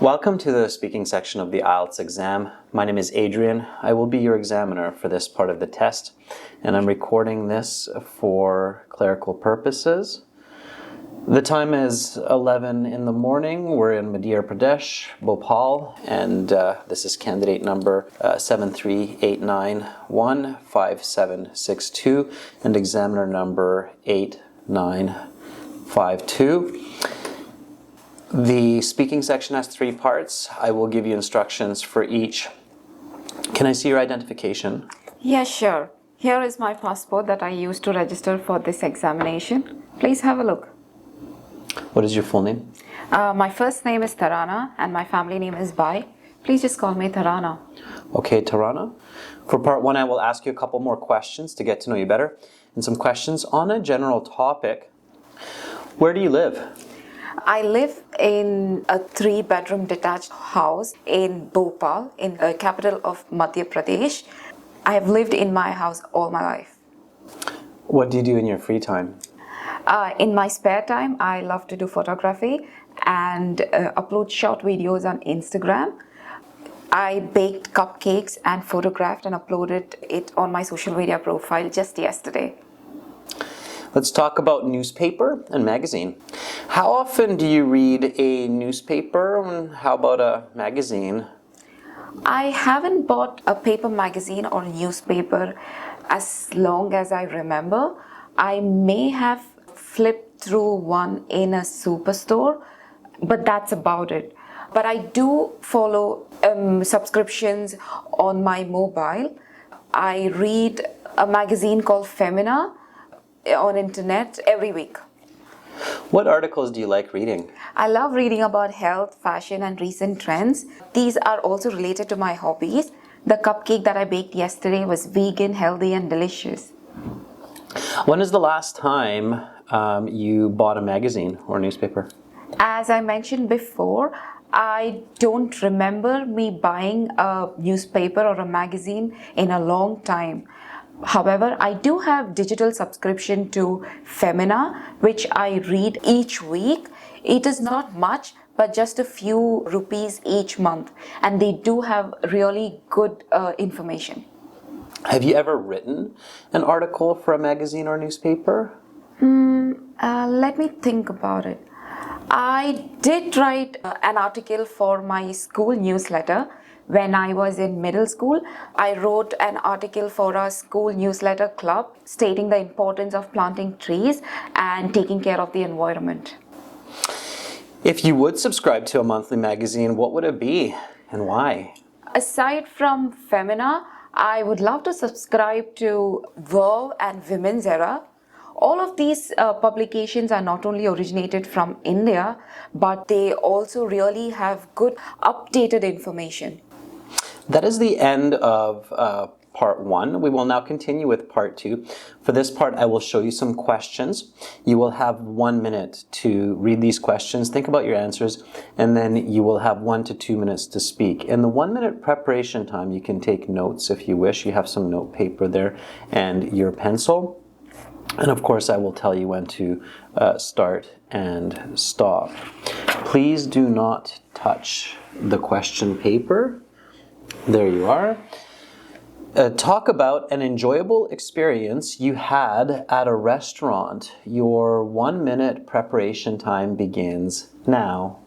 Welcome to the speaking section of the IELTS exam. My name is Adrian. I will be your examiner for this part of the test, and I'm recording this for clerical purposes. The time is 11 in the morning. We're in Madhya Pradesh, Bhopal, and this is candidate number 738915762 and examiner number 8952. The speaking section has 3 parts. I will give you instructions for each. Can I see your identification? Yeah, sure. Here is my passport that I used to register for this examination. Please have a look. What is your full name? My first name is Tarana and my family name is Bai. Please just call me Tarana. Okay, Tarana. For part 1, I will ask you a couple more questions to get to know you better, and some questions on a general topic. Where do you live? I live in a 3-bedroom detached house in Bhopal, in the capital of Madhya Pradesh. I have lived in my house all my life. What do you do in your free time? In my spare time, I love to do photography and upload short videos on Instagram. I baked cupcakes and photographed and uploaded it on my social media profile just yesterday. Let's talk about newspaper and magazine. How often do you read a newspaper, and how about a magazine? I haven't bought a paper magazine or newspaper as long as I remember. I may have flipped through one in a superstore, but that's about it. But I do follow subscriptions on my mobile. I read a magazine called Femina on internet every week. What articles do you like reading? I love reading about health, fashion, and recent trends. These are also related to my hobbies. The cupcake that I baked yesterday was vegan, healthy, and delicious. When is the last time you bought a magazine or newspaper? As I mentioned before, I don't remember me buying a newspaper or a magazine in a long time. However, I do have digital subscription to Femina, which I read each week. It is not much, but just a few rupees each month, and they do have really good information. Have you ever written an article for a magazine or newspaper? Let me think about it. I did write an article for my school newsletter. When I was in middle school, I wrote an article for our school newsletter club stating the importance of planting trees and taking care of the environment. If you would subscribe to a monthly magazine, what would it be and why? Aside from Femina, I would love to subscribe to Verve and Women's Era. All of these publications are not only originated from India, but they also really have good updated information. That is the end of part 1. We will now continue with part 2. For this part, I will show you some questions. You will have 1 minute to read these questions, think about your answers, and then you will have 1 to 2 minutes to speak. In the 1 minute preparation time, you can take notes if you wish. You have some note paper there and your pencil. And of course, I will tell you when to start and stop. Please do not touch the question paper. There you are. Talk about an enjoyable experience you had at a restaurant. Your 1 minute preparation time begins now.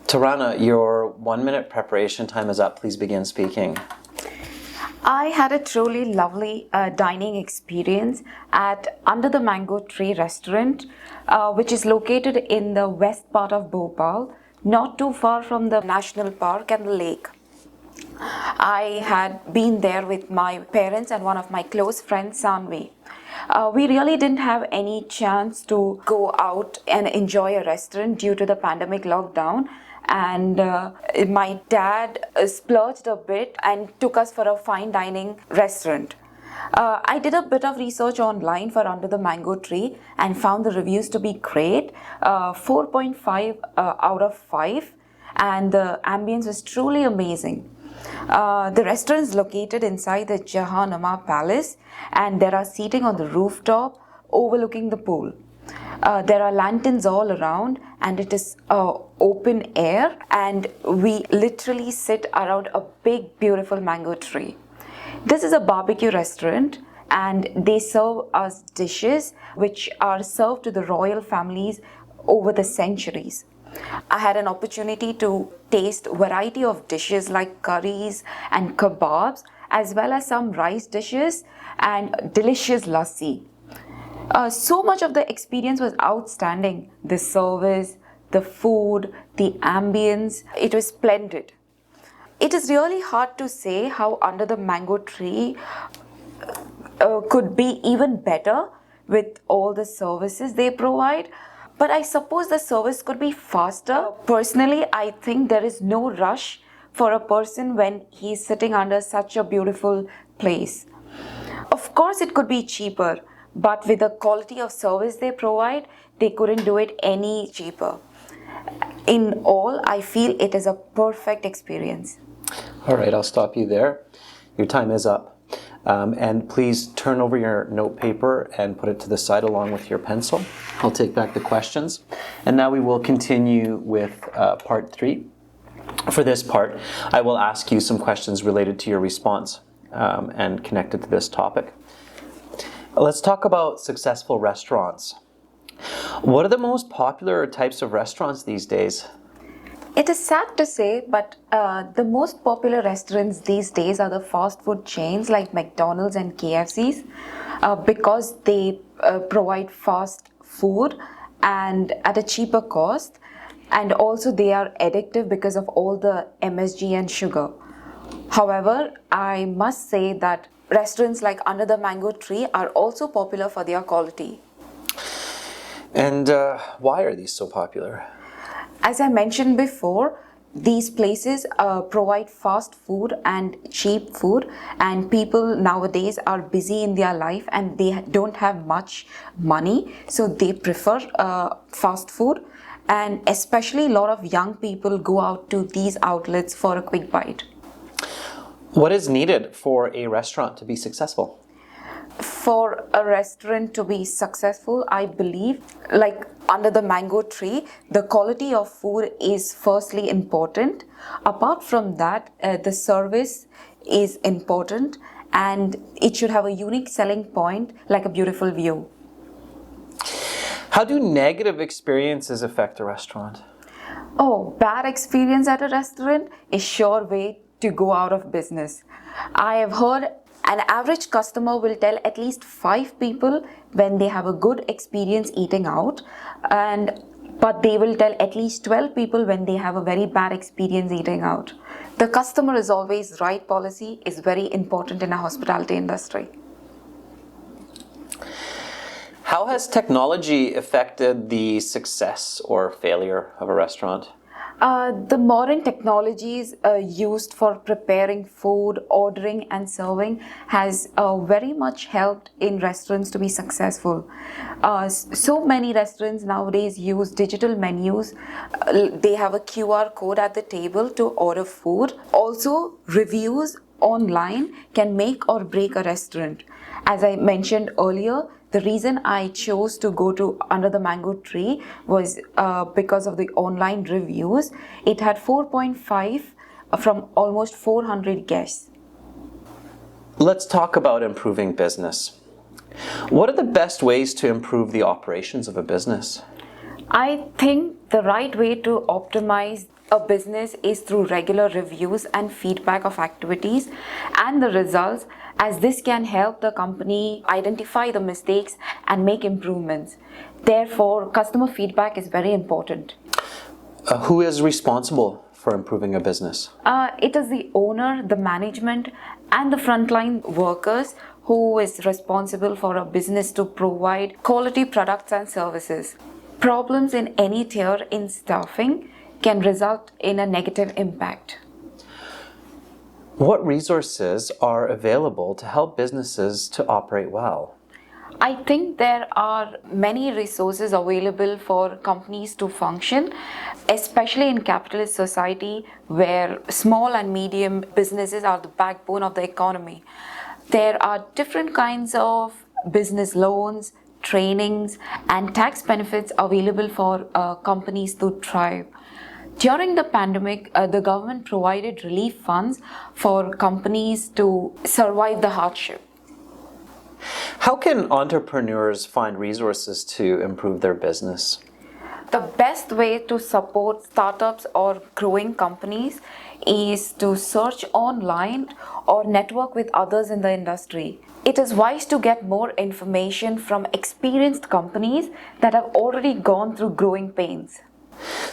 Tarana, your 1 minute preparation time is up. Please begin speaking. I had a truly lovely dining experience at Under the Mango Tree restaurant, which is located in the west part of Bhopal, not too far from the national park and the lake. I had been there with my parents and one of my close friends, Sanvi. We really didn't have any chance to go out and enjoy a restaurant due to the pandemic lockdown. And my dad splurged a bit and took us for a fine dining restaurant. I did a bit of research online for Under the Mango Tree and found the reviews to be great, 4.5 out of 5, and the ambience was truly amazing. The restaurant is located inside the Jahanama Palace, and there are seating on the rooftop overlooking the pool. There are lanterns all around, and it is open air, and we literally sit around a big beautiful mango tree. This is a barbecue restaurant, and they serve us dishes which are served to the royal families over the centuries. I had an opportunity to taste variety of dishes like curries and kebabs, as well as some rice dishes and delicious lassi. So much of the experience was outstanding. The service, the food, the ambience, it was splendid. It is really hard to say how Under the Mango Tree could be even better with all the services they provide. But I suppose the service could be faster. Personally, I think there is no rush for a person when he is sitting under such a beautiful place. Of course, it could be cheaper, but with the quality of service they provide, they couldn't do it any cheaper. In all, I feel it is a perfect experience. All right, I'll stop you there. Your time is up. And please turn over your note paper and put it to the side along with your pencil. I'll take back the questions. And now we will continue with part 3. For this part, I will ask you some questions related to your response and connected to this topic. Let's talk about successful restaurants. What are the most popular types of restaurants these days? It is sad to say, but the most popular restaurants these days are the fast food chains like McDonald's and KFC's because they provide fast food and at a cheaper cost, and also they are addictive because of all the MSG and sugar. However, I must say that restaurants like Under the Mango Tree are also popular for their quality. And why are these so popular? As I mentioned before, these places provide fast food and cheap food, and people nowadays are busy in their life and they don't have much money, so they prefer fast food, and especially a lot of young people go out to these outlets for a quick bite. What is needed for a restaurant to be successful? For a restaurant to be successful, I believe, like Under the Mango Tree, the quality of food is firstly important. Apart from that, the service is important, and it should have a unique selling point like a beautiful view. How do negative experiences affect a restaurant? Oh, bad experience at a restaurant is sure way to go out of business. I have heard an average customer will tell at least 5 people when they have a good experience eating out, but they will tell at least 12 people when they have a very bad experience eating out. The customer is always right policy is very important in a hospitality industry. How has technology affected the success or failure of a restaurant? The modern technologies used for preparing food, ordering and serving has very much helped in restaurants to be successful. So many restaurants nowadays use digital menus. They have a QR code at the table to order food. Also, reviews online can make or break a restaurant. As I mentioned earlier, the reason I chose to go to Under the Mango Tree was because of the online reviews. It had 4.5 from almost 400 guests. Let's talk about improving business. What are the best ways to improve the operations of a business? I think the right way to optimize a business is through regular reviews and feedback of activities and the results, as this can help the company identify the mistakes and make improvements. Therefore, customer feedback is very important. Who is responsible for improving a business? It is the owner, the management, and the frontline workers who is responsible for a business to provide quality products and services. Problems in any tier in staffing can result in a negative impact. What resources are available to help businesses to operate well? I think there are many resources available for companies to function, especially in capitalist society where small and medium businesses are the backbone of the economy. There are different kinds of business loans, trainings, and tax benefits available for companies to thrive. During the pandemic, the government provided relief funds for companies to survive the hardship. How can entrepreneurs find resources to improve their business? The best way to support startups or growing companies is to search online or network with others in the industry. It is wise to get more information from experienced companies that have already gone through growing pains.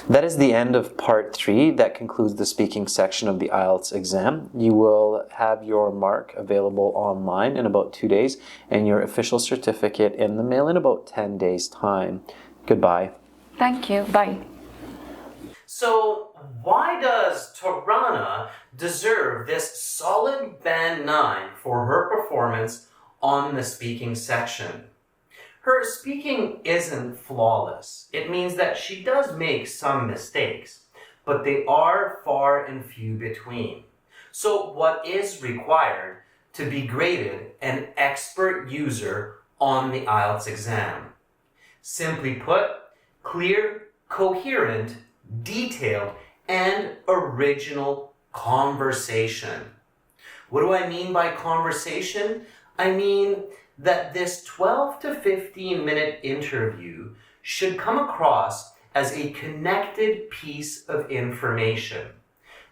That is the end of part 3. That concludes the speaking section of the IELTS exam. You will have your mark available online in about 2 days and your official certificate in the mail in about 10 days' time. Goodbye. Thank you. Bye. So, why does Tarana deserve this solid band 9 for her performance on the speaking section? Her speaking isn't flawless. It means that she does make some mistakes, but they are far and few between. So what is required to be graded an expert user on the IELTS exam? Simply put, clear, coherent, detailed, and original conversation. What do I mean by conversation? I mean that this 12 to 15 minute interview should come across as a connected piece of information.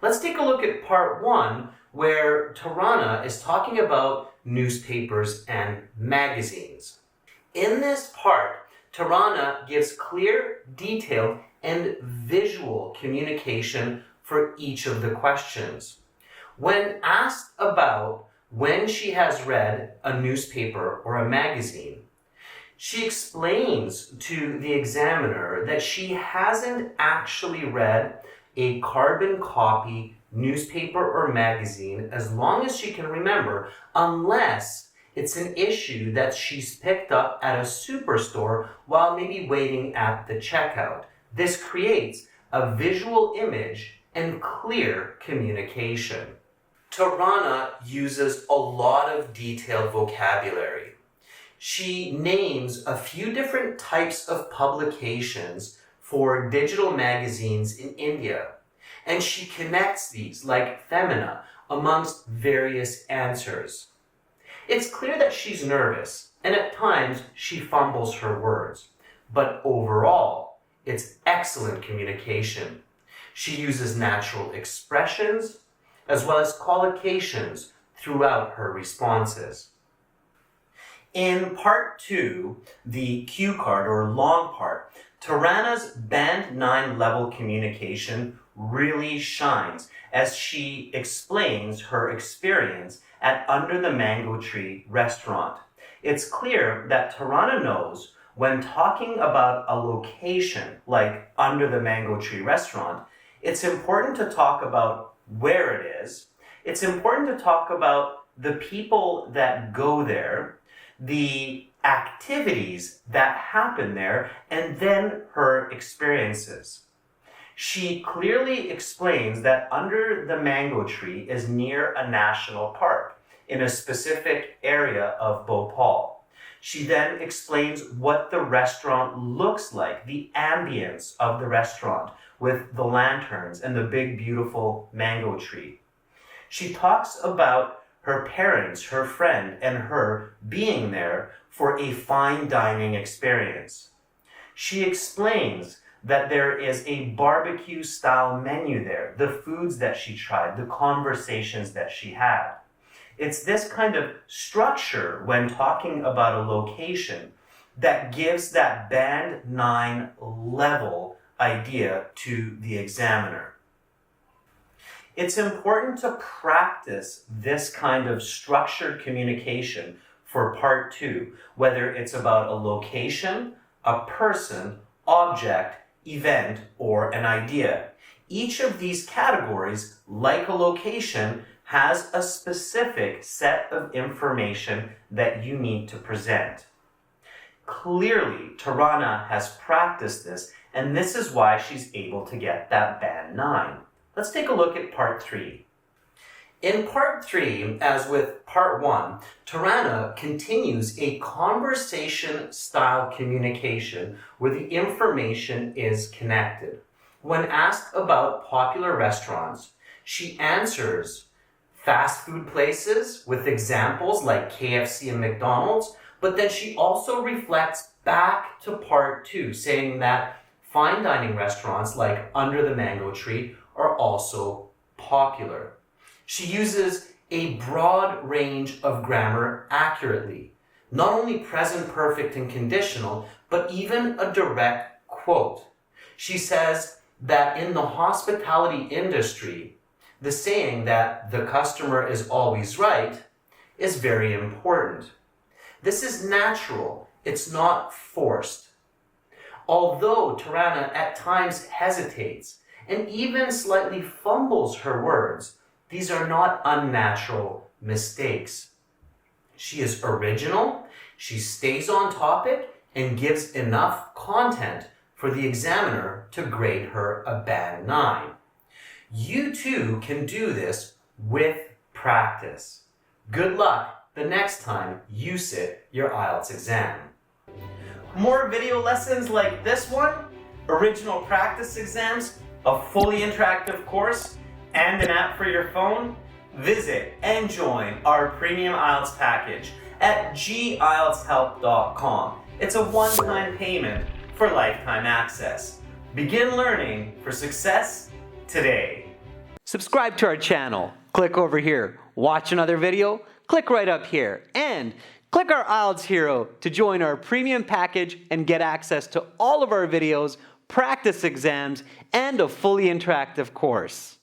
Let's take a look at part 1, where Tarana is talking about newspapers and magazines. In this part, Tarana gives clear, detailed, and visual communication for each of the questions. When asked about when she has read a newspaper or a magazine, she explains to the examiner that she hasn't actually read a carbon copy newspaper or magazine as long as she can remember, unless it's an issue that she's picked up at a superstore while maybe waiting at the checkout. This creates a visual image and clear communication. Tarana uses a lot of detailed vocabulary. She names a few different types of publications for digital magazines in India, and she connects these, like Femina, amongst various answers. It's clear that she's nervous, and at times she fumbles her words, but overall, it's excellent communication. She uses natural expressions, as well as collocations throughout her responses. In part 2, the cue card or long part, Tarana's band 9 level communication really shines as she explains her experience at Under the Mango Tree restaurant. It's clear that Tarana knows when talking about a location like Under the Mango Tree restaurant, it's important to talk about where it is. It's important to talk about the people that go there, the activities that happen there, and then her experiences. She clearly explains that Under the Mango Tree is near a national park in a specific area of Bhopal. She then explains what the restaurant looks like, the ambience of the restaurant with the lanterns and the big beautiful mango tree. She talks about her parents, her friend, and her being there for a fine dining experience. She explains that there is a barbecue style menu there, the foods that she tried, the conversations that she had. It's this kind of structure when talking about a location that gives that band 9 level idea to the examiner. It's important to practice this kind of structured communication for part 2, whether it's about a location, a person, object, event, or an idea. Each of these categories, like a location, has a specific set of information that you need to present. Clearly, Tarana has practiced this, and this is why she's able to get that band 9. Let's take a look at part 3. In part 3, as with part 1, Tarana continues a conversation-style communication where the information is connected. When asked about popular restaurants, she answers fast food places with examples like KFC and McDonald's, but then she also reflects back to part 2, saying that fine dining restaurants like Under the Mango Tree are also popular. She uses a broad range of grammar accurately, not only present perfect and conditional, but even a direct quote. She says that in the hospitality industry, the saying that the customer is always right is very important. This is natural, it's not forced. Although Tarana at times hesitates and even slightly fumbles her words, these are not unnatural mistakes. She is original, she stays on topic, and gives enough content for the examiner to grade her a band 9. You too can do this with practice. Good luck the next time you sit your IELTS exam. More video lessons like this one, original practice exams, a fully interactive course, and an app for your phone? Visit and join our premium IELTS package at gieltshelp.com. It's a one-time payment for lifetime access. Begin learning for success today. Subscribe to our channel. Click over here. Watch another video. Click right up here. And click our IELTS Hero to join our premium package and get access to all of our videos, practice exams, and a fully interactive course.